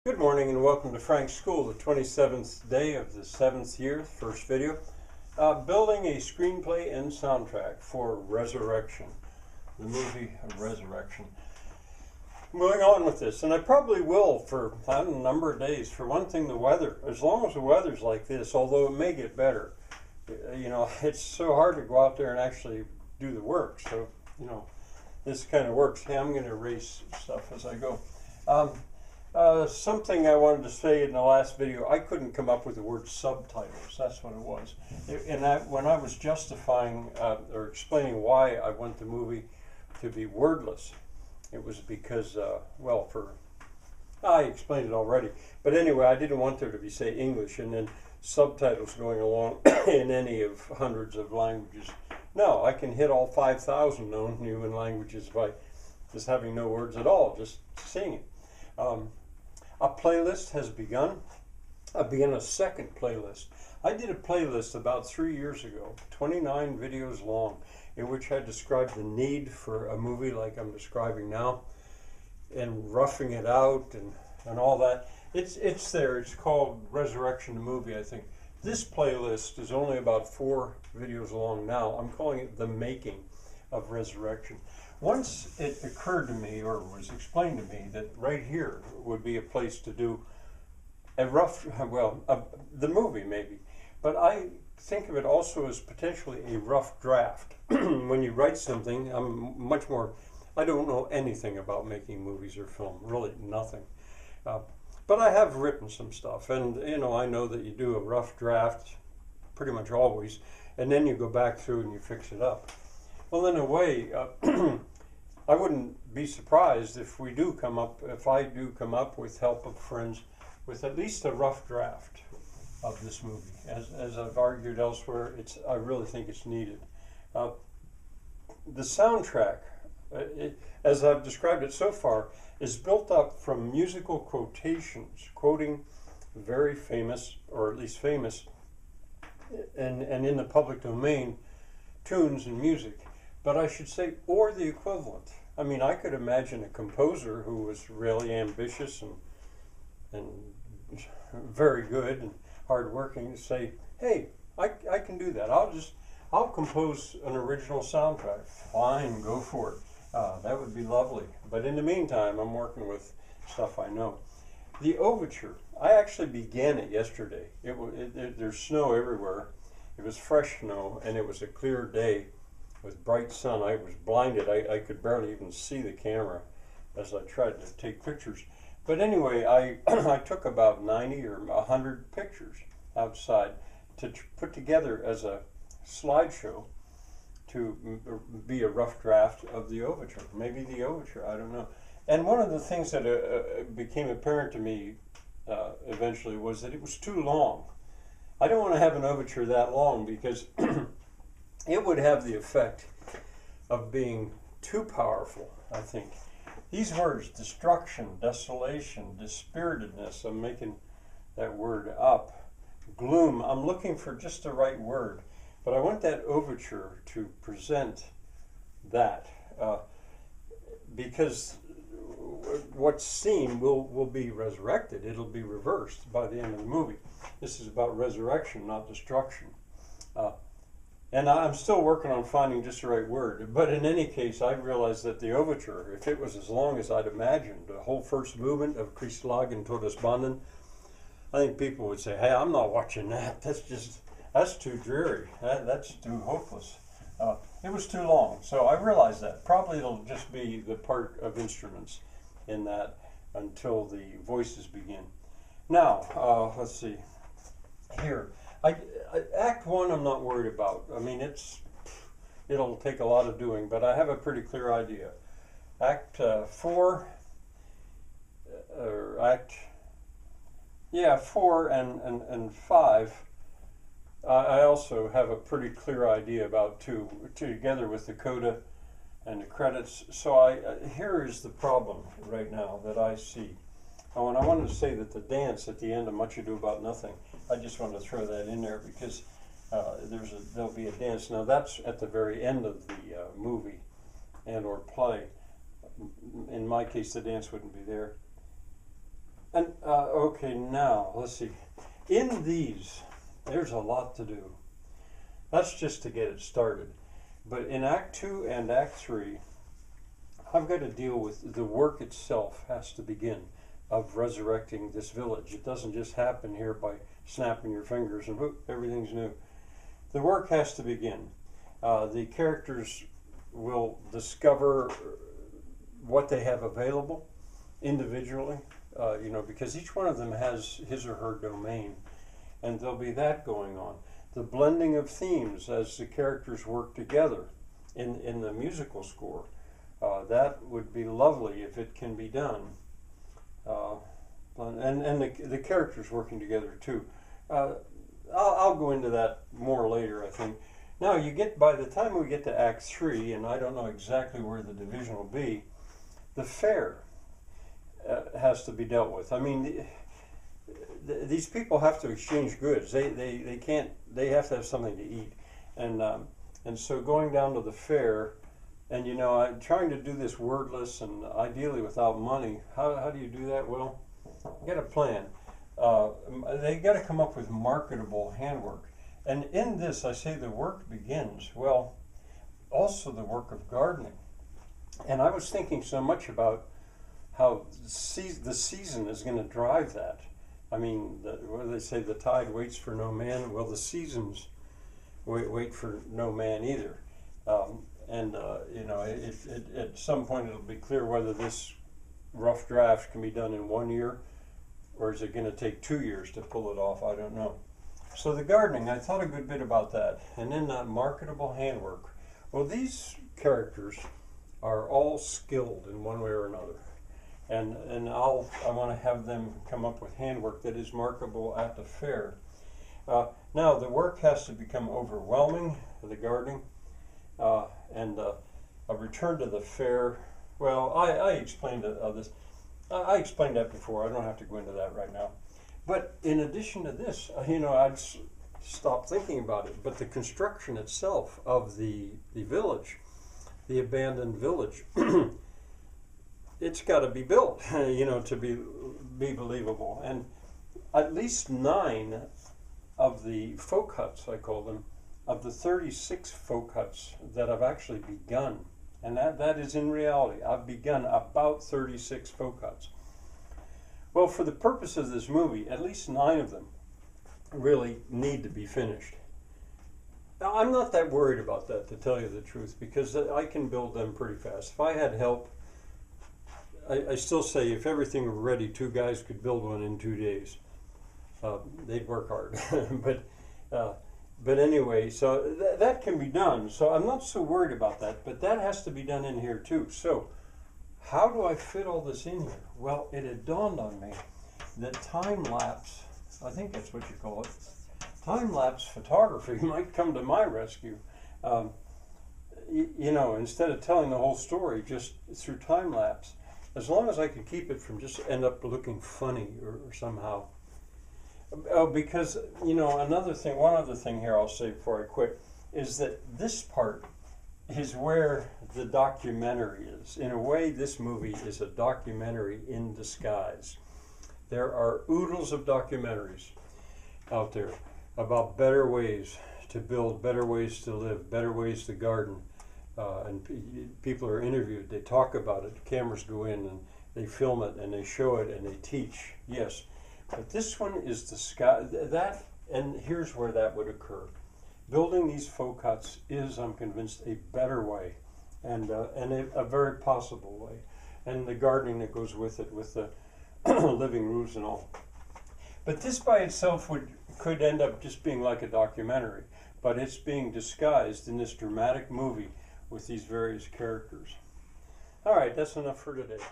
Good morning and welcome to Frank's School, the 27th day of the 7th year, first video. Building a screenplay and soundtrack for Resurrection, the movie of Resurrection. Moving on with this, and I probably will for a number of days. For one thing, the weather. As long as the weather's like this, although it may get better, it's so hard to go out there and actually do the work. So, this kind of works. Hey, I'm going to erase stuff as I go. Something I wanted to say in the last video, I couldn't come up with the word subtitles. That's what it was. When I was justifying or explaining why I want the movie to be wordless, it was because, I explained it already. But anyway, I didn't want there to be, say, English and then subtitles going along in any of hundreds of languages. No, I can hit all 5,000 known human languages by just having no words at all, just singing. A playlist has begun. I began a second playlist. I did a playlist about 3 years ago, 29 videos long, in which I described the need for a movie like I'm describing now, and roughing it out and all that. It's there. It's called Resurrection the Movie, I think. This playlist is only about 4 videos long now. I'm calling it The Making of Resurrection. Once it occurred to me, or was explained to me, that right here would be a place to do a rough, the movie maybe, but I think of it also as potentially a rough draft. When you write something, I don't know anything about making movies or film, really nothing. But I have written some stuff, and I know that you do a rough draft pretty much always, and then you go back through and you fix it up. Well, in a way, I wouldn't be surprised if I do come up with help of friends with at least a rough draft of this movie. As I've argued elsewhere, I really think it's needed. The soundtrack, as I've described it so far, is built up from musical quotations, quoting very famous, or at least famous, and in the public domain, tunes and music. But I should say, or the equivalent. I mean, I could imagine a composer who was really ambitious and very good and hardworking to say, hey, I can do that. I'll compose an original soundtrack. Fine, go for it. That would be lovely. But in the meantime, I'm working with stuff I know. The overture, I actually began it yesterday. There's snow everywhere. It was fresh snow, and it was a clear day with bright sun. I was blinded. I could barely even see the camera as I tried to take pictures. But anyway, I took about 90 or 100 pictures outside to put together as a slideshow to be a rough draft of the overture. Maybe the overture, I don't know. And one of the things that became apparent to me eventually was that it was too long. I don't want to have an overture that long because it would have the effect of being too powerful, I think. These words, destruction, desolation, dispiritedness, I'm making that word up. Gloom, I'm looking for just the right word. But I want that overture to present that because what's seen will be resurrected. It'll be reversed by the end of the movie. This is about resurrection, not destruction. And I'm still working on finding just the right word. But in any case, I realized that the overture, if it was as long as I'd imagined, the whole first movement of Christlagen Todesbanden, I think people would say, hey, I'm not watching that. That's too dreary. That's too hopeless. It was too long. So I realized that. Probably it'll just be the part of instruments in that until the voices begin. Now, let's see. Here. Act 1 I'm not worried about. I mean, it'll take a lot of doing, but I have a pretty clear idea. Act 4 and 5, I also have a pretty clear idea about two together with the coda and the credits. So here is the problem right now that I see. Oh, and I wanted to say that the dance at the end of Much Ado About Nothing, I just wanted to throw that in there because there'll be a dance. Now that's at the very end of the movie and or play. In my case, the dance wouldn't be there. And okay, now let's see. In these, there's a lot to do. That's just to get it started. But in Act 2 and Act 3, I've got to deal with the work itself has to begin of resurrecting this village. It doesn't just happen here by snapping your fingers and whoop, everything's new. The work has to begin. The characters will discover what they have available individually, because each one of them has his or her domain, and there'll be that going on. The blending of themes as the characters work together in the musical score. That would be lovely if it can be done. And the characters working together too. I'll go into that more later, I think. Now by the time we get to Act 3, and I don't know exactly where the division will be, the fair has to be dealt with. I mean, these people have to exchange goods. They can't. They have to have something to eat, and so going down to the fair, and I'm trying to do this wordless and ideally without money. How do you do that? Well, you got a plan. They got to come up with marketable handwork, and in this I say the work begins. Well, also the work of gardening, and I was thinking so much about how the season is going to drive that. I mean, what do they say? The tide waits for no man. Well, the seasons wait for no man either. At some point it'll be clear whether this rough draft can be done in 1 year, or is it going to take 2 years to pull it off? I don't know. So the gardening, I thought a good bit about that. And then marketable handwork. Well, these characters are all skilled in one way or another. And I want to have them come up with handwork that is marketable at the fair. Now the work has to become overwhelming, the gardening, and a return to the fair. Well, I explained this. I explained that before. I don't have to go into that right now. But in addition to this, I'd stop thinking about it. But the construction itself of the village, the abandoned village. It's got to be built, to be believable. And at least 9 of the folk huts, I call them, of the 36 folk huts that I've actually begun, and that is in reality, I've begun about 36 folk huts. Well, for the purpose of this movie, at least 9 of them really need to be finished. Now, I'm not that worried about that, to tell you the truth, because I can build them pretty fast. If I had help, I still say if everything were ready, 2 guys could build one in 2 days. They'd work hard. But anyway, so that can be done. So I'm not so worried about that, but that has to be done in here too. So how do I fit all this in here? Well, it had dawned on me that time-lapse, I think that's what you call it, time-lapse photography might come to my rescue. Instead of telling the whole story just through time-lapse, as long as I could keep it from just end up looking funny or somehow. Oh, because, one other thing here I'll say before I quit, is that this part is where the documentary is. In a way, this movie is a documentary in disguise. There are oodles of documentaries out there about better ways to build, better ways to live, better ways to garden. And people are interviewed, they talk about it, cameras go in and they film it and they show it and they teach, yes. But this one is the sky, and here's where that would occur. Building these folk huts is, I'm convinced, a better way, and a very possible way. And the gardening that goes with it, with the living roofs and all. But this by itself could end up just being like a documentary, but it's being disguised in this dramatic movie with these various characters. All right, that's enough for today.